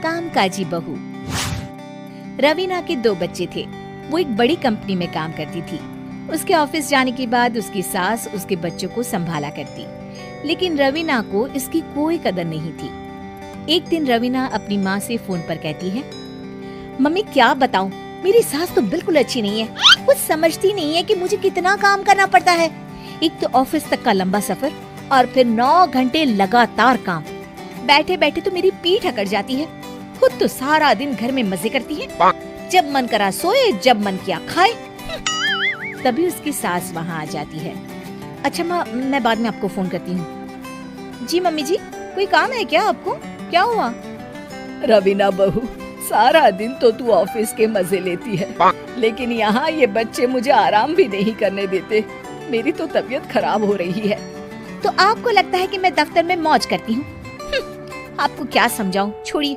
कामकाजी बहू। रवीना के 2 बच्चे थे। वो एक बड़ी कंपनी में काम करती थी। उसके ऑफिस जाने के बाद उसकी सास उसके बच्चों को संभाला करती, लेकिन रवीना को इसकी कोई कदर नहीं थी। एक दिन रवीना अपनी माँ से फोन पर कहती है, मम्मी क्या बताऊं, मेरी सास तो बिल्कुल अच्छी नहीं है। वो समझती नहीं है कि मुझे कितना काम करना पड़ता है। एक तो ऑफिस तक का लंबा सफर और फिर 9 घंटे लगातार काम। बैठे बैठे तो मेरी पीठ अकड़ जाती है। खुद तो सारा दिन घर में मजे करती है, जब मन करा सोए, जब मन किया खाए। तभी उसकी सास वहाँ आ जाती है। अच्छा माँ, मैं बाद में आपको फोन करती हूँ। जी मम्मी जी, कोई काम है क्या आपको? क्या हुआ? रवीना बहू, सारा दिन तो तू ऑफिस के मजे लेती है, लेकिन यहाँ ये बच्चे मुझे आराम भी नहीं करने देते। मेरी तो तबीयत खराब हो रही है। तो आपको लगता है कि मैं दफ्तर में मौज करती हूँ? आपको क्या समझाऊं, छोड़िए।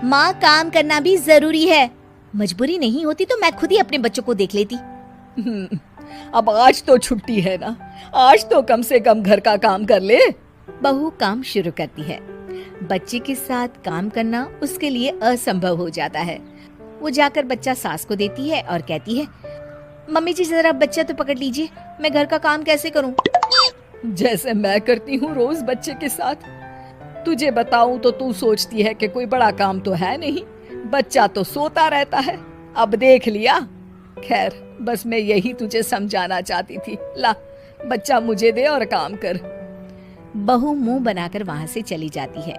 माँ, काम करना भी जरूरी है। मजबूरी नहीं होती तो मैं खुद ही अपने बच्चों को देख लेती। अब आज तो छुट्टी है ना, आज तो कम से कम घर का काम कर ले। बहू काम शुरू करती है। बच्चे के साथ काम करना उसके लिए असंभव हो जाता है। वो जाकर बच्चा सास को देती है और कहती है, मम्मी जी जरा बच्चा तो पकड़ लीजिए, मैं घर का काम कैसे करूं? जैसे मैं करती हूँ रोज बच्चे के साथ। तुझे बताऊं तो तू सोचती है कि कोई बड़ा काम तो है नहीं, बच्चा तो सोता रहता है। अब देख लिया। खैर, बस मैं यही तुझे समझाना चाहती थी। ला, बच्चा मुझे दे और काम कर। बहू मुंह बनाकर वहाँ से चली जाती है।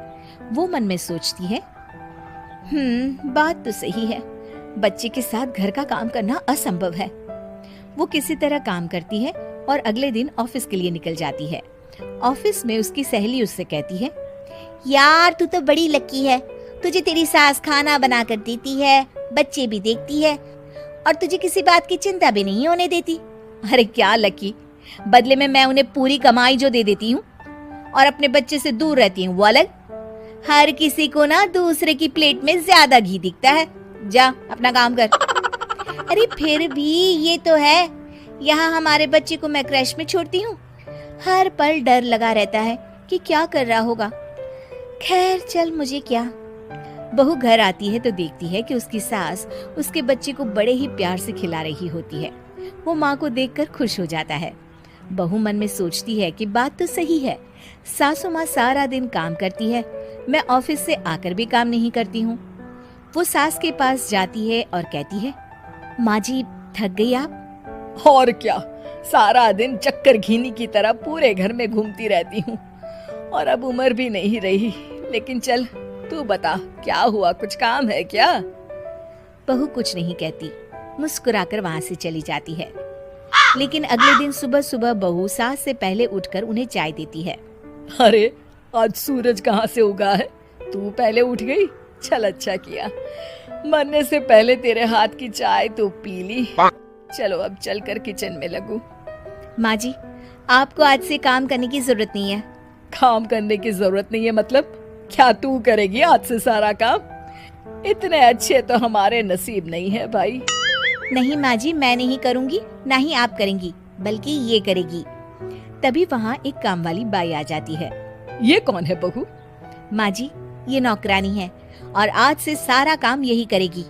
वो मन में सोचती है, बात तो सही है, बच्चे के साथ घर का काम करना असंभव है। वो किसी तरह काम करती है और अगले दिन ऑफिस के लिए निकल जाती है। ऑफिस में उसकी सहेली उससे कहती है, यार तू तो बड़ी लकी है, तुझे तेरी सास खाना बना कर देती है, बच्चे भी देखती है और तुझे किसी बात की चिंता भी नहीं होने देती। अरे क्या लकी, बदले में मैं उन्हें पूरी कमाई जो दे देती हूँ और अपने बच्चे से दूर रहती हूँ वो अलग। हर किसी को ना दूसरे की प्लेट में ज्यादा घी दिखता है। जा अपना काम कर। अरे फिर भी ये तो है, यहाँ हमारे बच्चे को मैं क्रैश में छोड़ती हूँ, हर पल डर लगा रहता है कि क्या कर रहा होगा। खैर चल, मुझे क्या। बहू घर आती है तो देखती है कि उसकी सास उसके बच्चे को बड़े ही प्यार से खिला रही होती है। वो माँ को देखकर खुश हो जाता है। बहू मन में सोचती है कि बात तो सही है, सासू माँ सारा दिन काम करती है, मैं ऑफिस से आकर भी काम नहीं करती हूँ। वो सास के पास जाती है और कहती है, माँ जी थक गई आप? और क्या, सारा दिन चक्कर घीनी की तरह पूरे घर में घूमती रहती हूँ और अब उम्र भी नहीं रही। लेकिन चल तू बता, क्या हुआ, कुछ काम है क्या? बहू कुछ नहीं कहती, मुस्कुराकर वहाँ से चली जाती है। लेकिन अगले दिन सुबह सुबह बहू सास से पहले उठकर उन्हें चाय देती है। अरे आज सूरज कहाँ से उगा है, तू पहले उठ गई? चल अच्छा किया, मरने से पहले तेरे हाथ की चाय तो पी ली। चलो अब चलकर किचन में लगूं। माँ जी, आपको आज से काम करने की जरूरत नहीं है। काम करने की जरूरत नहीं है मतलब? क्या तू करेगी आज से सारा काम? इतने अच्छे तो हमारे नसीब नहीं है भाई। नहीं माँ जी, मैं नहीं करूँगी, ना ही आप करेंगी, बल्कि ये करेगी। तभी वहाँ एक काम वाली बाई आ जाती है। ये कौन है बहू? माँ जी, ये नौकरानी है और आज से सारा काम यही करेगी।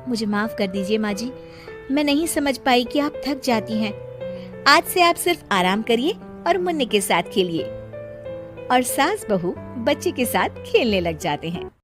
मुझे माफ कर दीजिए माँ जी, मैं नहीं समझ पाई कि आप थक जाती हैं। आज से आप सिर्फ आराम करिए और मुन्ने के साथ खेलिए। और सास बहू बच्चे के साथ खेलने लग जाते हैं।